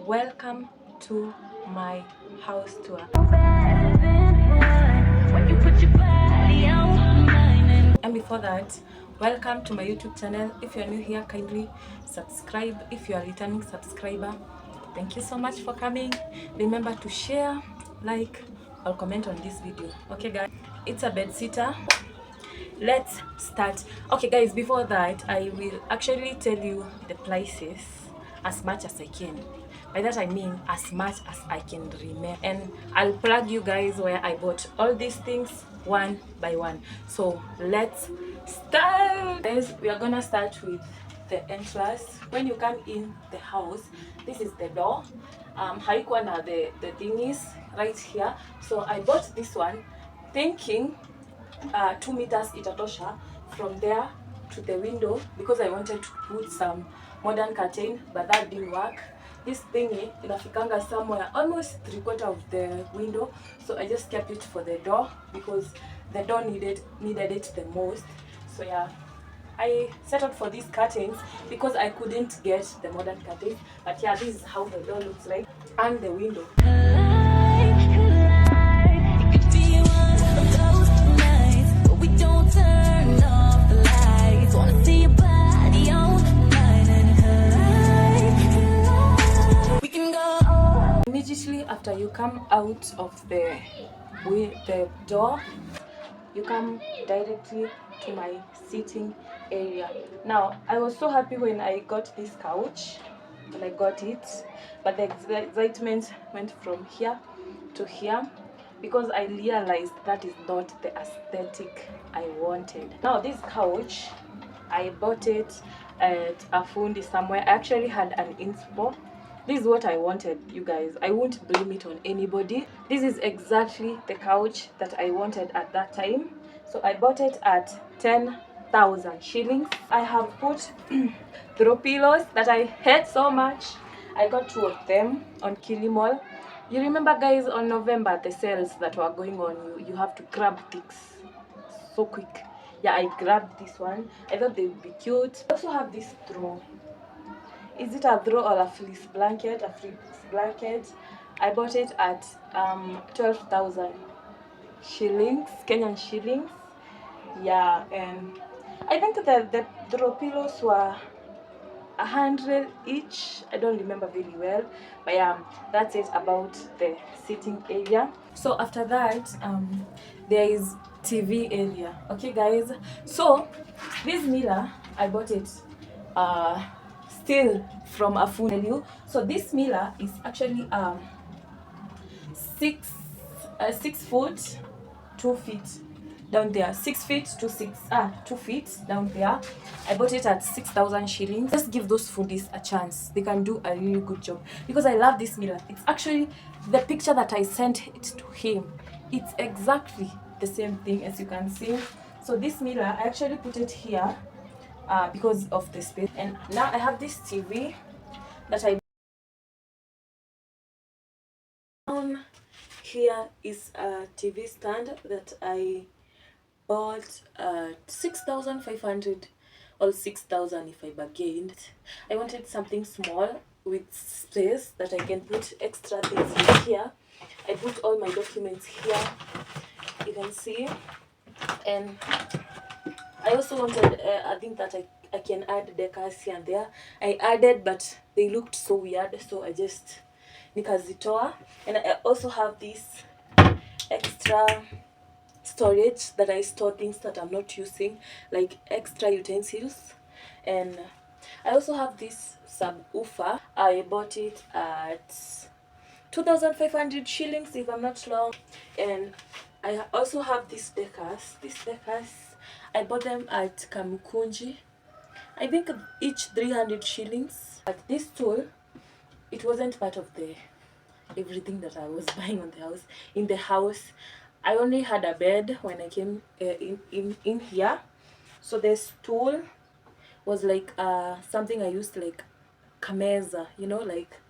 welcome to my house tour. And before that, welcome to my YouTube channel. If you are new here, kindly subscribe. If you are a returning subscriber, thank you so much for coming. Remember to share, like, or comment on this video. Okay guys, it's a bed sitter. Let's start. Okay guys, before that I will actually tell you the prices as much as I can. By that I mean as much as I can remember, and I'll plug you guys where I bought all these things one by one. So let's start guys. We are gonna start with the entrance. When you come in the house, this is the door. haikuwa na the thing is right here, so I bought this one thinking 2 meters itatosha from there to the window, because I wanted to put some modern curtain, but that didn't work. This thingy inafikanga somewhere almost 3/4 of the window, so I just kept it for the door because the door needed it the most. So yeah, I settled for these curtains because I couldn't get the modern curtains. But yeah, this is how the door looks like and the window. Immediately after you come out of the door, you come directly to my sitting area. Now I was so happy when I got this couch, when I got it, but the excitement went from here to here because I realized that is not the aesthetic I wanted. Now this couch, I bought it at a fundi somewhere. I actually had an inspo. This is what I wanted, you guys. I won't blame it on anybody. This is exactly the couch that I wanted at that time. So I bought it at 10,000 shillings. I have put throw pillows that I hate so much. I got 2 of them on Kilimall. You remember guys, on November, the sales that were going on, you have to grab things so quick. Yeah, I grabbed this one. I thought they would be cute. I also have this throw. Is it a throw or a fleece blanket? A fleece blanket. I bought it at 12,000 shillings, Kenyan shillings. Yeah, and I think the throw pillows were 100 each. I don't remember very well, but yeah, that's it about the sitting area. So after that, there is TV area. Okay guys, so this mirror, I bought it still from a funnel. So this mirror is actually 6 foot 2 feet down there, 6 feet to 2 feet down there. I bought it at 6,000 shillings. Just give those foodies a chance, they can do a really good job because I love this mirror. It's actually the picture that I sent it to him, it's exactly the same thing as you can see. So this mirror, I actually put it here because of the space. And now I have this TV that I here is a TV stand that I bought 6,500 or 6,000 if I bargained. I wanted something small with space that I can put extra things in here. I put all my documents here, you can see. And I also wanted I think that I can add decors here and there. I added, but they looked so weird, so I just nikazitoa. And I also have this extra storage that I store things that I'm not using, like extra utensils. And I also have this subwoofer. I bought it at 2,500 shillings if I'm not wrong. And I also have these decors. I bought them at Kamukunji. I think each 300 shillings. But this tool, it wasn't part of the everything that I was buying on the house. In the house, I only had a bed when I came in here. So the stool was like something I used like kameza, you know, like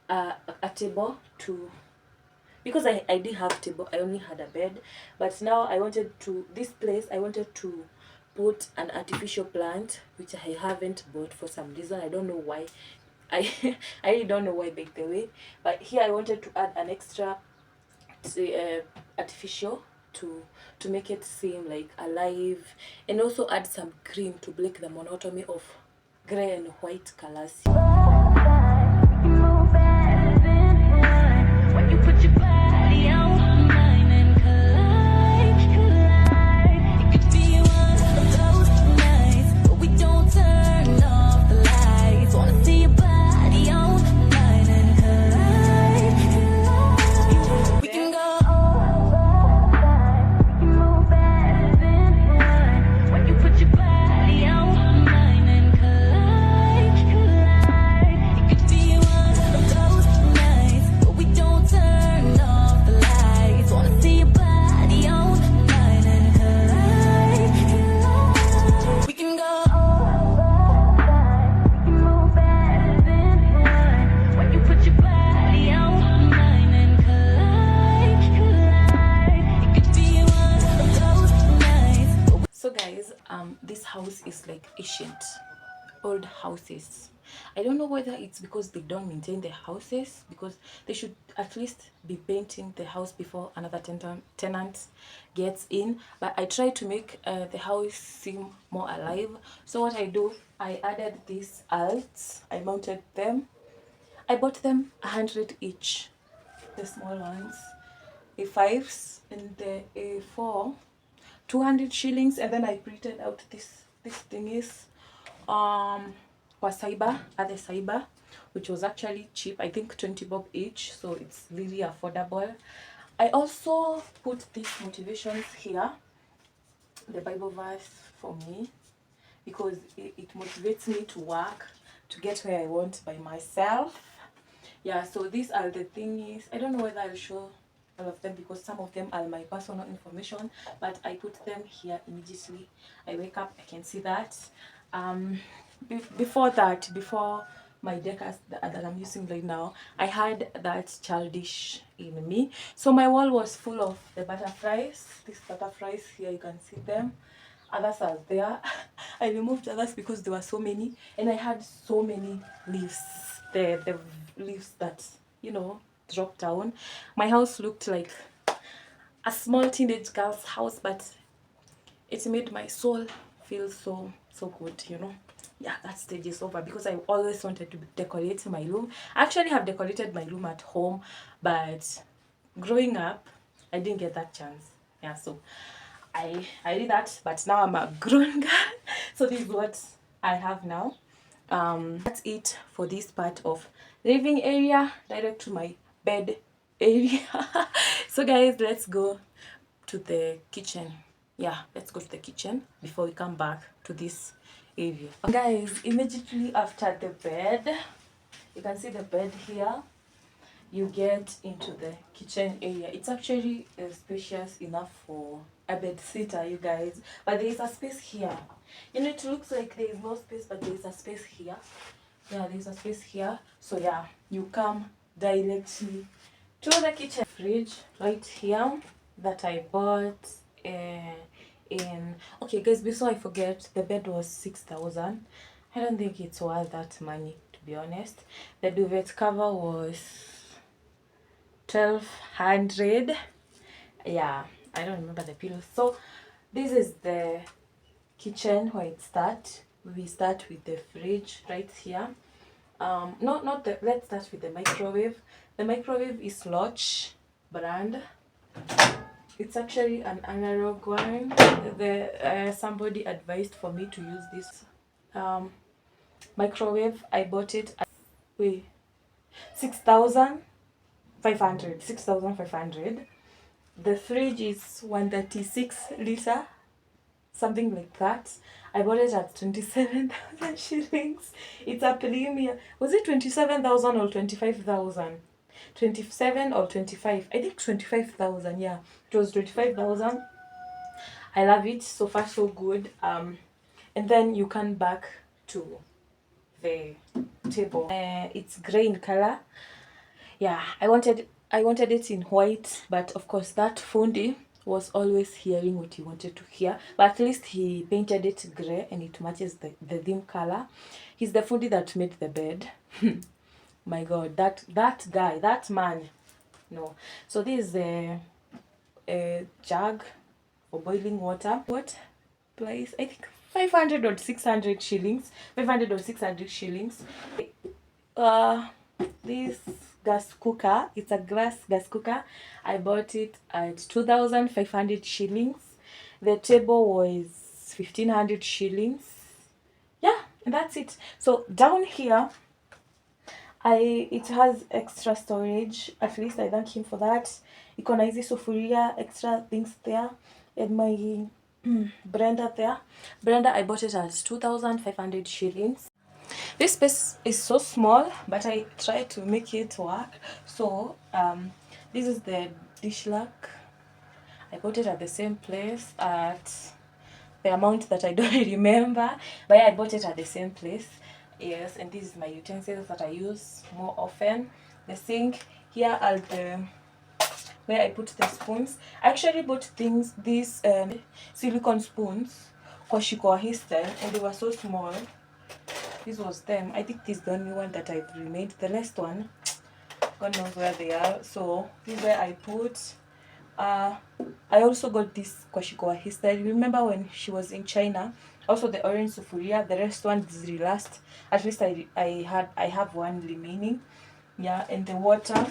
a table to, because I did have table, I only had a bed. But now I wanted to, this place, I wanted to put an artificial plant, which I haven't bought for some reason. I don't know why. I I really don't know why, by the way, but here I wanted to add an extra artificial to make it seem like alive, and also add some green to break the monotony of gray and white colors. So guys, this house is like ancient, old houses. I don't know whether it's because they don't maintain the houses, because they should at least be painting the house before another tenant gets in. But I try to make the house seem more alive. So what I do, I added these alts, I mounted them. I bought them 100 each, the small ones, A5s and the A4, 200 shillings. And then I printed out this thing is kwa cyber, at the cyber, which was actually cheap. I think 20 bob each, so it's really affordable. I also put these motivations here, the Bible verse for me, because it motivates me to work to get where I want by myself. Yeah, so these are the things. I don't know whether I'll show all of them because some of them are my personal information, but I put them here immediately I wake up. I can see that. Before my decor that I'm using right now, I had that childish in me. So my wall was full of the butterflies. These butterflies here, you can see them. Others are there. I removed others because there were so many, and I had so many leaves. The leaves that, you know, dropped down. My house looked like a small teenage girl's house, but it made my soul feel so good, you know. Yeah, that stage is over because I always wanted to decorate my room. I actually have decorated my room at home, but growing up I didn't get that chance. Yeah, so I did that, but now I'm a grown girl. So this is what I have now. That's it for this part of living area, direct to my bed area. So guys, let's go to the kitchen. Yeah, let's go to the kitchen before we come back to this area. Guys, immediately after the bed, you can see the bed here, you get into the kitchen area. It's actually spacious enough for a bed sitter, you guys, but there is a space here. You know, it looks like there is no space, but there is a space here. Yeah, there's a space here. So yeah, you come directly to the kitchen. Fridge right here that I bought in okay guys, before I forget, the bed was 6,000. I don't think it's worth that money, to be honest. The duvet cover was 1,200. Yeah, I don't remember the pillows. So this is the kitchen where it starts. We start with the fridge right here. Not the, let's start with the microwave. The microwave is Loch brand. It's actually an analog one. Somebody advised for me to use this microwave. I bought it at 6,500. 6,500. The fridge is 136 liter, something like that. I bought it at 27,000 shillings. It's a premium. Was it 27,000 or 25,000? 27 or 25? I think 25,000. Yeah, it was 25,000. I love it. So far so good. And then you come back to the table. It's gray in color. Yeah, I wanted it in white, but of course that fundi was always hearing what he wanted to hear, but at least he painted it gray and it matches the theme color. He's the fundi that made the bed. My god, that guy, that man, no. So this is a jug for boiling water. What place? I think 500 or 600 shillings. 500 or 600 shillings. Uh, this gas cooker, it's a glass gas cooker. I bought it at 2,500 shillings. The table was 1,500 shillings. Yeah, and that's it. So down here, it has extra storage. At least I thank him for that. Iko na hizi sufuria, extra things there, and my blender there. Blender, I bought it at 2,500 shillings. This space is so small, but I try to make it work. So this is the dish rack. I bought it at the same place at the amount that I don't remember, but yeah, I bought it at the same place. Yes, and this is my utensils that I use more often. The sink here are the where I put the spoons. I actually bought these silicone spoons kwa shiko Histel, and they were so small. This was them. I think this is the only one that I've remained. The next one, God knows where they are. So this is where I put. I also got this Kwashiko Histel. Remember when she was in China? Also the orange sufuria. The rest one is the last. At least I have one remaining. Yeah, and the water.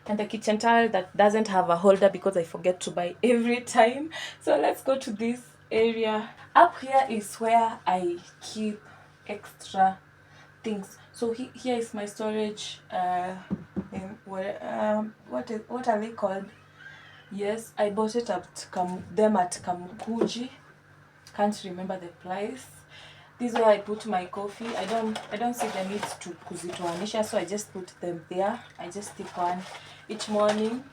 And the kitchen towel that doesn't have a holder because I forget to buy every time. So let's go to this area. Up here is where I keep extra things. So here is my storage. What are they called? Yes, I bought it at Kamukuji. Can't remember the price. This is where I put my coffee. I don't see the need to kuzitoanisha, so I just put them there. I just take one each morning.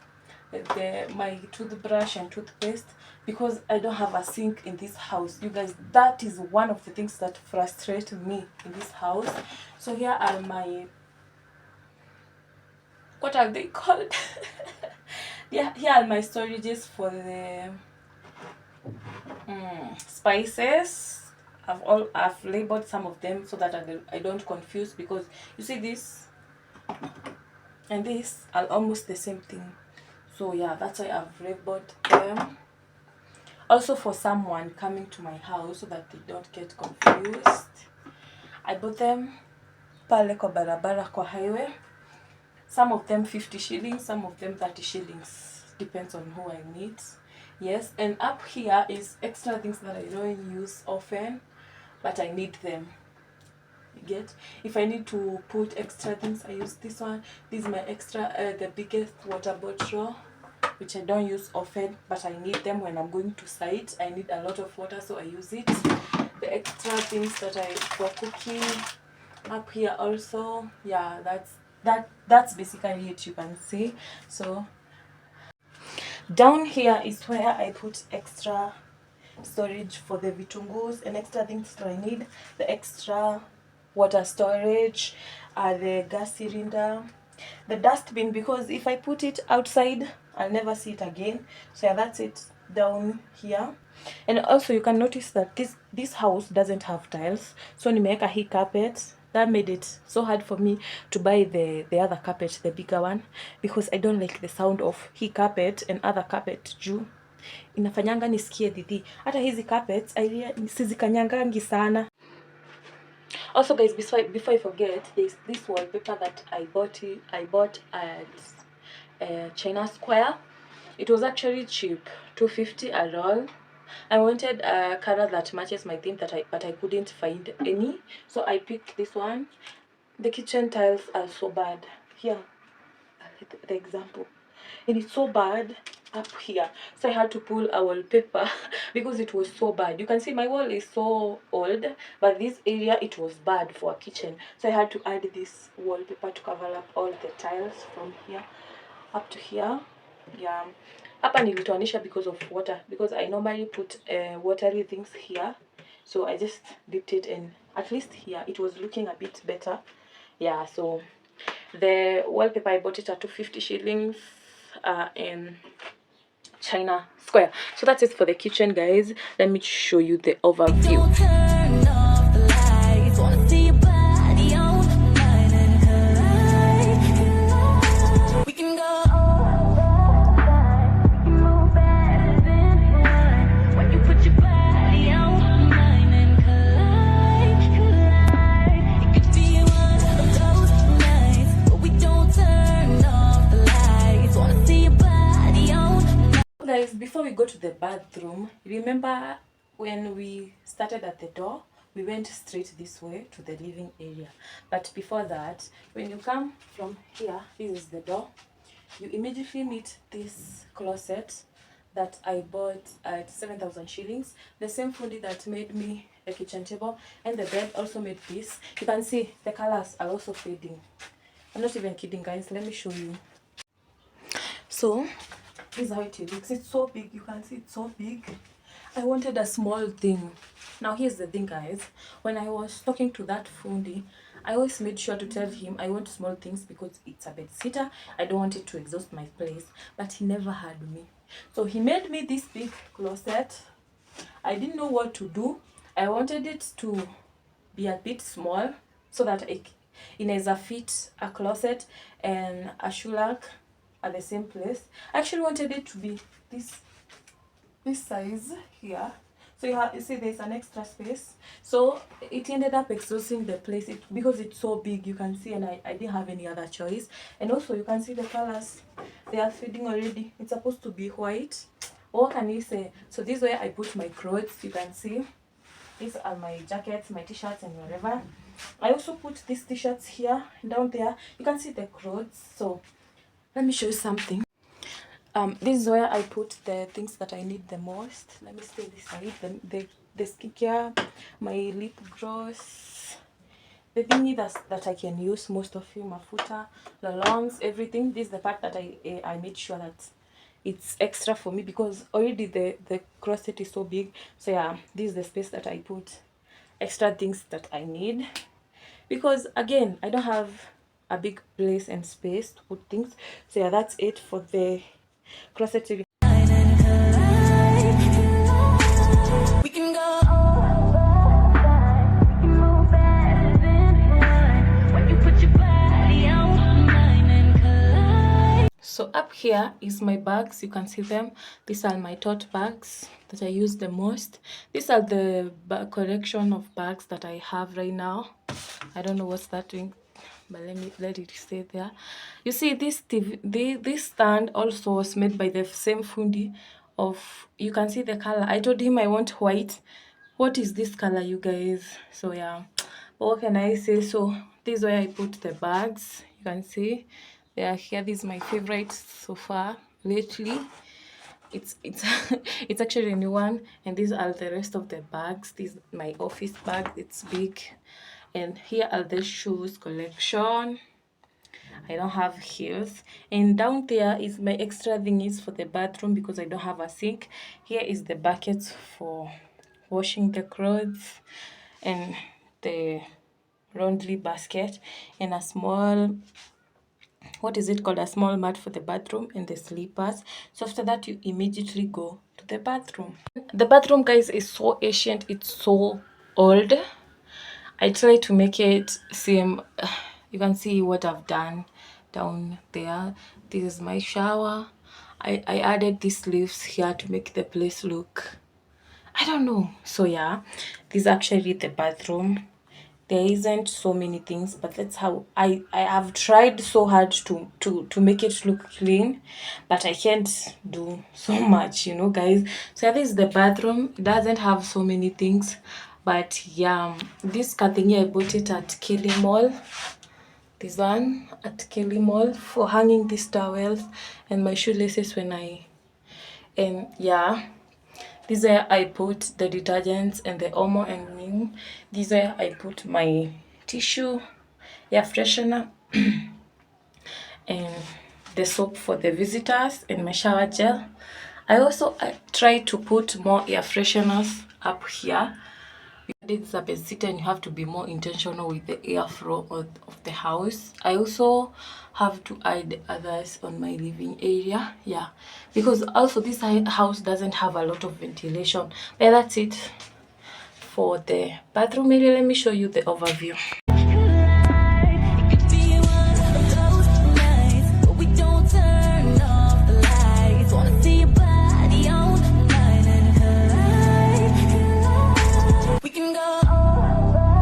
My toothbrush and toothpaste, because I don't have a sink in this house. You guys, that is one of the things that frustrate me in this house. So here are my, what are they called? Yeah, here are my storages for the spices. I've labeled some of them so that I don't confuse, because you see this and this are almost the same thing. So yeah, that's why I've labeled them. Also for someone coming to my house so that they don't get confused. I bought them pale kwa barabara kwa highway. Some of them 50 shillings, some of them 30 shillings. Depends on who I meet. Yes, and up here is extra things that I don't use often, but I need them. You get? If I need to put extra things, I use this one. This is my extra, the biggest water bottle, which I don't use often, but I need them when I'm going to site. I need a lot of water, so I use it. The extra things that for cooking up here also. Yeah, that's basically it, you can see. So down here is where I put extra storage for the vitungus and extra things that I need. The extra water storage, the gas cylinder, the dustbin, because if I put it outside I'll never see it again. So yeah, that's it down here. And also you can notice that this house doesn't have tiles, so nimeweka hii carpet. That made it so hard for me to buy the other carpet, the bigger one, because I don't like the sound of hii carpet and other carpet juu inafanyanga nisikie dhidhi. Hata hizi carpets sizikanyangangi sana. Also guys, before I forget, there's this wallpaper that I bought at China Square. It was actually cheap, 250 a roll. I wanted a color that matches my theme, but I couldn't find any, so I picked this one. The kitchen tiles are so bad. Here, the example, and it's so bad up here, so I had to pull a wallpaper because it was so bad. You can see my wall is so old, but this area, it was bad for a kitchen, so I had to add this wallpaper to cover up all the tiles from here up to here. Yeah, hapa nilitoanisha because of water, because I normally put watery things here, so I just dipped it, and at least here it was looking a bit better. Yeah, so the wallpaper I bought it at 250 shillings in China Square. So that's it for the kitchen, guys. Let me show you the overview. before we go to the bathroom, remember when we started at the door, we went straight this way to the living area. But before that, when you come from here, this is the door, you immediately meet this closet that I bought at 7,000 shillings. The same foodie that made me a kitchen table, and the bed also made this. You can see the colors are also fading. I'm not even kidding, guys. Let me show you. So this is how it looks. It's so big. You can see it's so big. I wanted a small thing. Now here's the thing, guys. When I was talking to that foodie, I always made sure to tell him I want small things because it's a bedsitter. I don't want it to exhaust my place. But he never heard me. So he made me this big closet. I didn't know what to do. I wanted it to be a bit small so that it inaweza fit a closet and a shoe rack at the same place. I actually wanted it to be this size here. So you see there's an extra space. So it ended up exhausting the place because it's so big, you can see, and I didn't have any other choice. And also you can see the colors, they are fading already. It's supposed to be white. What can you say? So this is where I put my clothes. You can see these are my jackets, my t-shirts, and whatever. I also put these t-shirts here, down there. You can see the clothes. So let me show you something. This is where I put the things that I need the most. Let me stay this side. The skincare, my lip gloss, the thingy that I can use most of you, mafuta, lalongs, everything. This is the part that I made sure that it's extra for me because already the closet is so big. So yeah, this is the space that I put extra things that I need, because again, I don't have a big place and space to put things. So yeah, that's it for the closet area. So up here is my bags. You can see them. These are my tote bags that I use the most. These are the collection of bags that I have right now. I don't know what's that doing, but let it stay there. You see this this stand also was made by the same fundi of, you can see the color. I told him I want white. What is this color, you guys? So yeah, but what can I say? So this is where I put the bags. You can see they are here. This is my favorite so far lately. It's it's actually a new one, and these are the rest of the bags. This is my office bag. It's big. And here are the shoes collection. I don't have heels. And down there is my extra thingies for the bathroom because I don't have a sink. Here is the bucket for washing the clothes, and the laundry basket, and a small, what is it called, a small mat for the bathroom, and the slippers. So after that, you immediately go to the bathroom. The bathroom, guys, is so ancient. It's so old. I try to make it seem, you can see what I've done down there. This is my shower. I added these leaves here to make the place look, I don't know. So yeah, this is actually the bathroom. There isn't so many things, but that's how I have tried so hard to make it look clean, but I can't do so much, you know, guys. So yeah, this is the bathroom. It doesn't have so many things, but yeah, this thingy I bought it at Kelly Mall. This one at Kelly Mall for hanging these towels and my shoelaces and yeah. This is where I put the detergents and the Omo and Ning. This is where I put my tissue, air freshener, and the soap for the visitors, and my shower gel. I try to put more air fresheners up here. It's a bedsitter and you have to be more intentional with the airflow of the house. I also have to add others on my living area, yeah, because also this house doesn't have a lot of ventilation. But that's it for the bathroom area. Let me show you the overview.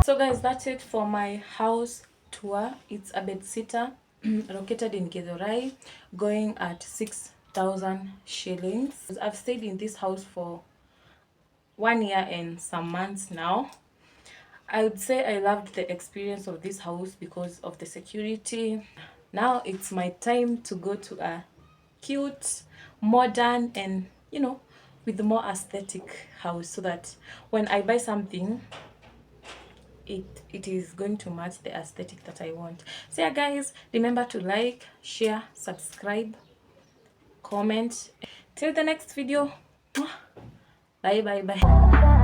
So guys, that's it for my house tour. It's a bedsitter located in Githurai, going at 6 thousand shillings. I've stayed in this house for 1 year and some months now. I would say I loved the experience of this house because of the security. Now it's my time to go to a cute, modern, and with more aesthetic house, so that when I buy something, it is going to match the aesthetic that I want. So yeah guys, remember to like, share, subscribe, comment. Till the next video. Bye bye bye.